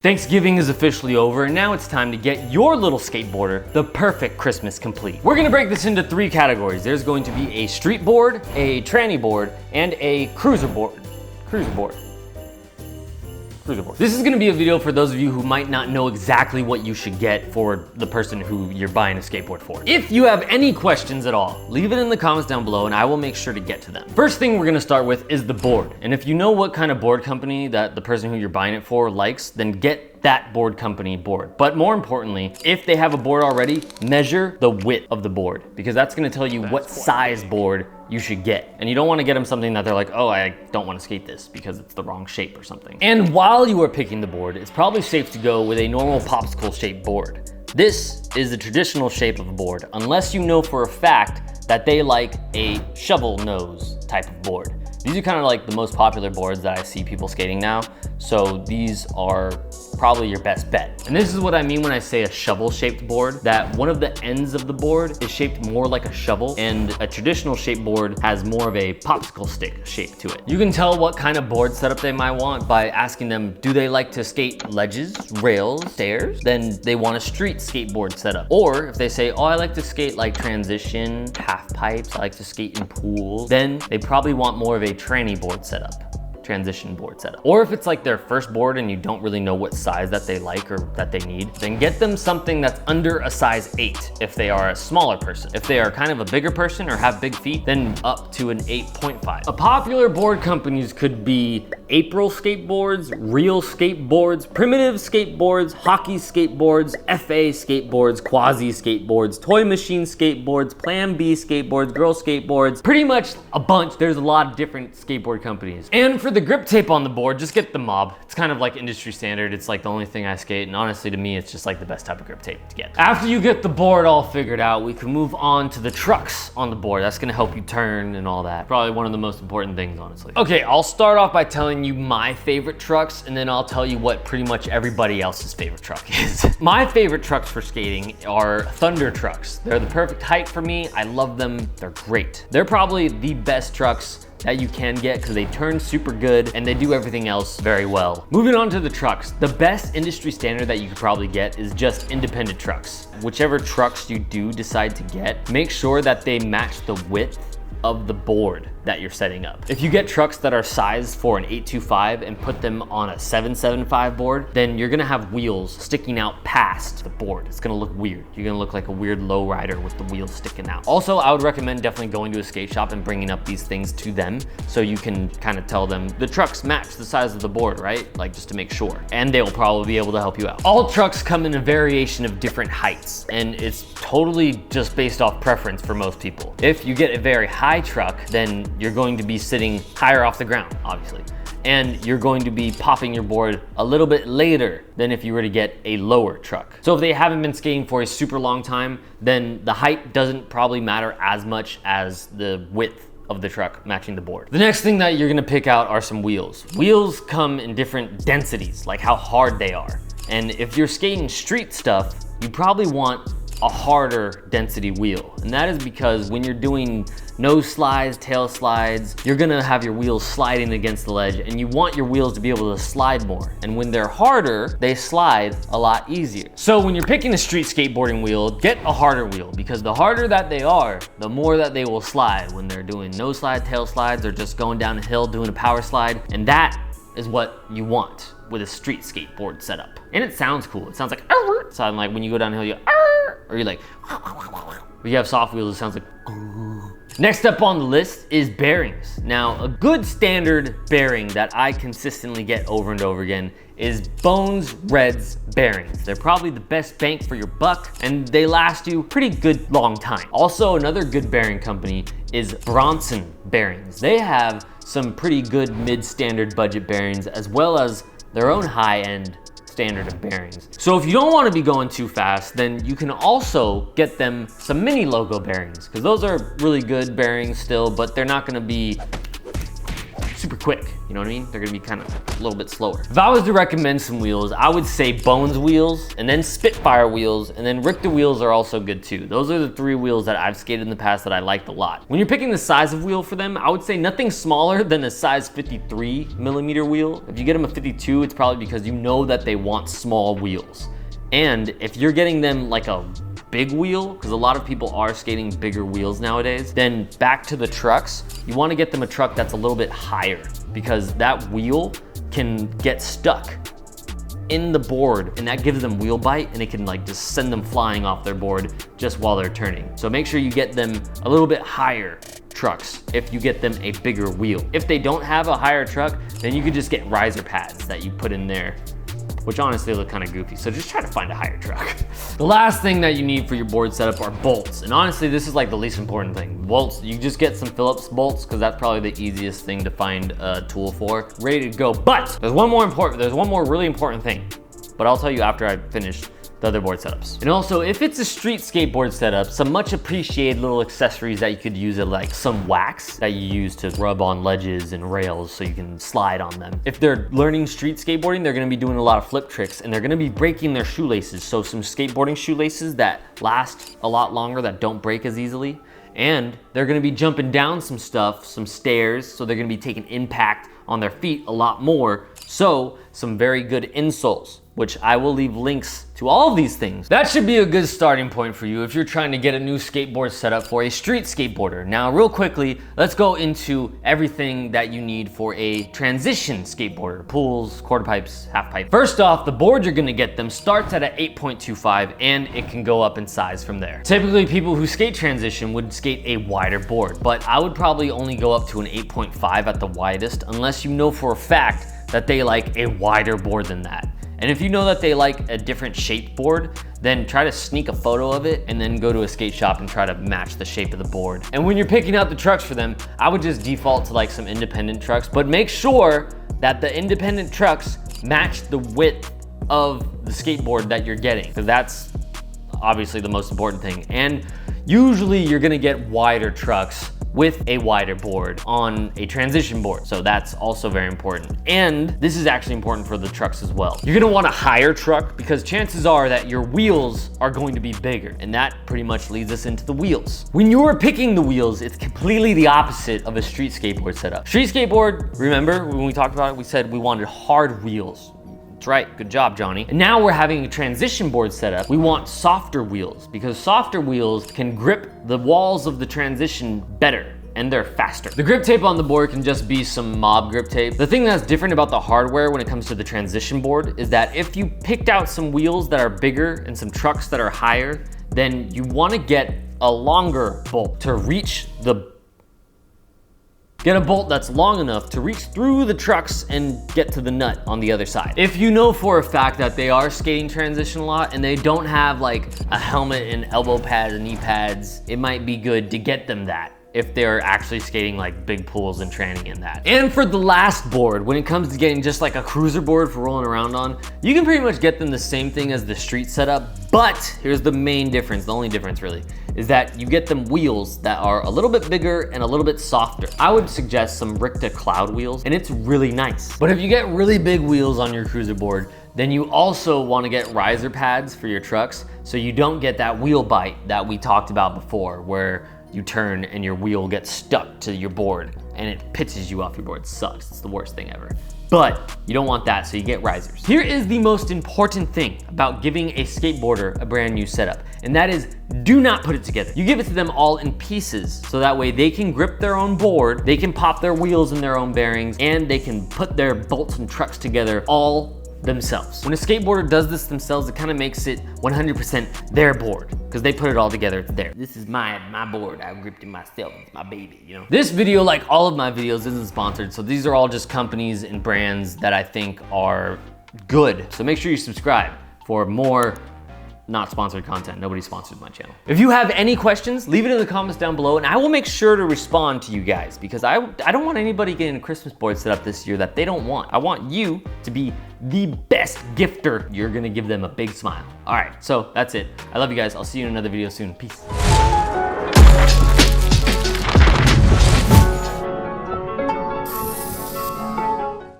Thanksgiving is officially over, and now it's time to get your little skateboarder the perfect Christmas complete. We're gonna break this into 3 categories. There's going to be a street board, a tranny board, and a cruiser board. This is gonna be a video for those of you who might not know exactly what you should get for the person who you're buying a skateboard for. If you have any questions at all, leave it in the comments down below and I will make sure to get to them. First thing we're gonna start with is the board. And if you know what kind of board company that the person who you're buying it for likes, then get that board company board. But more importantly, if they have a board already, measure the width of the board, because that's gonna tell you what size board you should get. And you don't wanna get them something that they're like, oh, I don't wanna skate this because it's the wrong shape or something. And while you are picking the board, it's probably safe to go with a normal popsicle shaped board. This is the traditional shape of a board, unless you know for a fact that they like a shovel nose type of board. These are kind of like the most popular boards that I see people skating now. So these are probably your best bet. And this is what I mean when I say a shovel shaped board, that one of the ends of the board is shaped more like a shovel, and a traditional shaped board has more of a popsicle stick shape to it. You can tell what kind of board setup they might want by asking them, do they like to skate ledges, rails, stairs? Then they want a street skateboard setup. Or if they say, oh, I like to skate like transition, half pipes, I like to skate in pools, then they probably want more of a tranny board setup. Transition board setup. Or if it's like their first board and you don't really know what size that they like or that they need, then get them something that's under a size 8 if they are a smaller person. If they are kind of a bigger person or have big feet, then up to an 8.5. A popular board companies could be April skateboards, Real skateboards, Primitive skateboards, Hockey skateboards, FA skateboards, Quasi skateboards, Toy Machine skateboards, Plan B skateboards, Girl skateboards, pretty much a bunch. There's a lot of different skateboard companies. And for the grip tape on the board, just get the Mob. It's kind of like industry standard. It's like the only thing I skate, and honestly to me, it's just like the best type of grip tape to get. After you get the board all figured out, we can move on to the trucks on the board. That's gonna help you turn and all that. Probably one of the most important things, honestly. Okay, I'll start off by telling you my favorite trucks, and then I'll tell you what pretty much everybody else's favorite truck is. My favorite trucks for skating are Thunder trucks. They're the perfect height for me. I love them, they're great. They're probably the best trucks that you can get because they turn super good and they do everything else very well. Moving on to the trucks, the best industry standard that you could probably get is just independent trucks. Whichever trucks you do decide to get, make sure that they match the width of the board that you're setting up. If you get trucks that are sized for an 825 and put them on a 775 board, then you're gonna have wheels sticking out past the board. It's gonna look weird. You're gonna look like a weird lowrider with the wheels sticking out. Also, I would recommend definitely going to a skate shop and bringing up these things to them so you can kind of tell them the trucks match the size of the board, right? Like just to make sure. And they'll probably be able to help you out. All trucks come in a variation of different heights, and it's totally just based off preference for most people. If you get a very high truck, then you're going to be sitting higher off the ground, obviously. And you're going to be popping your board a little bit later than if you were to get a lower truck. So if they haven't been skating for a super long time, then the height doesn't probably matter as much as the width of the truck matching the board. The next thing that you're gonna pick out are some wheels. Wheels come in different densities, like how hard they are. And if you're skating street stuff, you probably want a harder density wheel. And that is because when you're doing nose slides, tail slides, you're gonna have your wheels sliding against the ledge, and you want your wheels to be able to slide more. And when they're harder, they slide a lot easier. So when you're picking a street skateboarding wheel, get a harder wheel, because the harder that they are, the more that they will slide when they're doing nose slides, tail slides, or just going down a hill doing a power slide. And that is what you want with a street skateboard setup. And it sounds cool. It sounds like, sound like when you go downhill, you or you're like, when you have soft wheels, it sounds like. Next up on the list is bearings. Now, a good standard bearing that I consistently get over and over again is Bones Reds bearings. They're probably the best bang for your buck, and they last you pretty good long time. Also, another good bearing company is Bronson bearings. They have some pretty good mid-standard budget bearings, as well as their own high-end standard of bearings. So if you don't want to be going too fast, then you can also get them some mini logo bearings, because those are really good bearings still, but they're not going to be super quick, you know what I mean? They're gonna be kind of a little bit slower. If I was to recommend some wheels, I would say Bones wheels, and then Spitfire wheels, and then Ricta wheels are also good too. Those are the 3 wheels that I've skated in the past that I liked a lot. When you're picking the size of wheel for them, I would say nothing smaller than a size 53 millimeter wheel. If you get them a 52, it's probably because you know that they want small wheels. And if you're getting them like a big wheel, because a lot of people are skating bigger wheels nowadays, then back to the trucks, you want to get them a truck that's a little bit higher, because that wheel can get stuck in the board and that gives them wheel bite, and it can like just send them flying off their board just while they're turning. So make sure you get them a little bit higher trucks if you get them a bigger wheel. If they don't have a higher truck, then you could just get riser pads that you put in there, which honestly look kind of goofy. So just try to find a higher truck. The last thing that you need for your board setup are bolts. And honestly, this is like the least important thing. Bolts, you just get some Phillips bolts, because that's probably the easiest thing to find a tool for. Ready to go. But there's one more really important thing, but I'll tell you after I finish the other board setups. And also, if it's a street skateboard setup, some much appreciated little accessories that you could use are like some wax that you use to rub on ledges and rails so you can slide on them. If they're learning street skateboarding, they're gonna be doing a lot of flip tricks and they're gonna be breaking their shoelaces. So some skateboarding shoelaces that last a lot longer, that don't break as easily. And they're gonna be jumping down some stuff, some stairs, so they're gonna be taking impact on their feet a lot more. So some very good insoles, which I will leave links to all of these things. That should be a good starting point for you if you're trying to get a new skateboard setup for a street skateboarder. Now, real quickly, let's go into everything that you need for a transition skateboarder. Pools, quarter pipes, half pipe. First off, the board you're gonna get them starts at an 8.25 and it can go up in size from there. Typically, people who skate transition would skate a wider board, but I would probably only go up to an 8.5 at the widest, unless you know for a fact that they like a wider board than that. And if you know that they like a different shaped board, then try to sneak a photo of it and then go to a skate shop and try to match the shape of the board. And when you're picking out the trucks for them, I would just default to like some independent trucks, but make sure that the independent trucks match the width of the skateboard that you're getting, because that's obviously the most important thing. And usually you're gonna get wider trucks with a wider board on a transition board. So that's also very important. And this is actually important for the trucks as well. You're gonna want a higher truck because chances are that your wheels are going to be bigger. And that pretty much leads us into the wheels. When you're picking the wheels, it's completely the opposite of a street skateboard setup. Street skateboard, remember when we talked about it, we said we wanted hard wheels. That's right, good job, Johnny. And now we're having a transition board setup. We want softer wheels because softer wheels can grip the walls of the transition better and they're faster. The grip tape on the board can just be some mob grip tape. The thing that's different about the hardware when it comes to the transition board is that if you picked out some wheels that are bigger and some trucks that are higher, then you want to get a longer bolt to reach Get a bolt that's long enough to reach through the trucks and get to the nut on the other side. If you know for a fact that they are skating transition a lot and they don't have like a helmet and elbow pads and knee pads, it might be good to get them that if they're actually skating like big pools and training in that. And for the last board, when it comes to getting just like a cruiser board for rolling around on, you can pretty much get them the same thing as the street setup, but here's the main difference, the only difference really, is that you get them wheels that are a little bit bigger and a little bit softer. I would suggest some Ricta Cloud wheels, and it's really nice. But if you get really big wheels on your cruiser board, then you also want to get riser pads for your trucks so you don't get that wheel bite that we talked about before, where you turn and your wheel gets stuck to your board and it pitches you off your board. It sucks, it's the worst thing ever. But you don't want that, so you get risers. Here is the most important thing about giving a skateboarder a brand new setup, and that is do not put it together. You give it to them all in pieces, so that way they can grip their own board, they can pop their wheels in their own bearings, and they can put their bolts and trucks together all themselves. When a skateboarder does this themselves, it kind of makes it 100% their board because they put it all together there. This is my board. I gripped it myself. It's my baby, you know? This video, like all of my videos, isn't sponsored. So these are all just companies and brands that I think are good. So make sure you subscribe for more not sponsored content. Nobody sponsors my channel. If you have any questions, leave it in the comments down below and I will make sure to respond to you guys because I don't want anybody getting a Christmas board set up this year that they don't want. I want you to be the best gifter. You're gonna give them a big smile. All right, so that's it. I love you guys. I'll see you in another video soon. Peace.